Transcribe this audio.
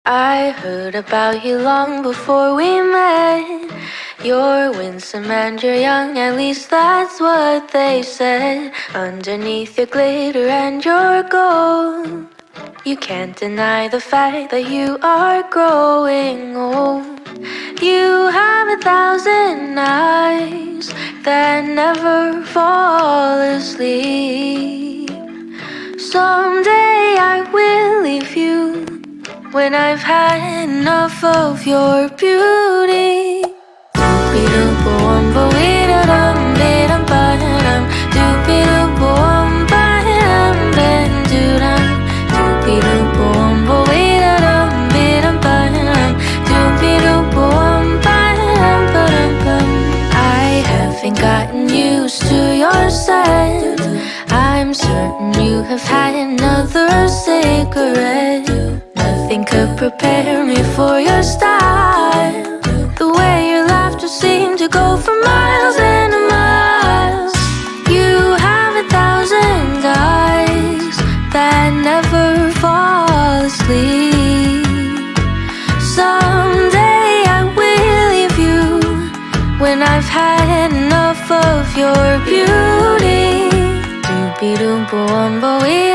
I heard about you long before we met. You're winsome and you're young, at least that's what they said. Underneath your glitter and your gold, you can't deny the fact that you are growing old. You have 1,000 eyes that never fall asleep. Someday I will leave you when I've had enough of your beauty. Doopy-doop-a-wumba-wee-da-dum-dee-dum-ba-dum. Doopy-doop-a-wumba-dum-ben-doo-dum. Doopy-doop-a-wumba-wee-da-dum-dee-dum-ba-dum. Doopy-doop-a-wumba-dum-ba-dum-bum. I haven't gotten used to your scent. I'm certain you have had another cigarette. Nothing could prepare me for your style. The way your laughter seemed to go for miles and miles. You have 1,000 eyes that never fall asleep. Someday I will leave you when I've had enough of your beauty. Doopy-doop-a-wumba-wee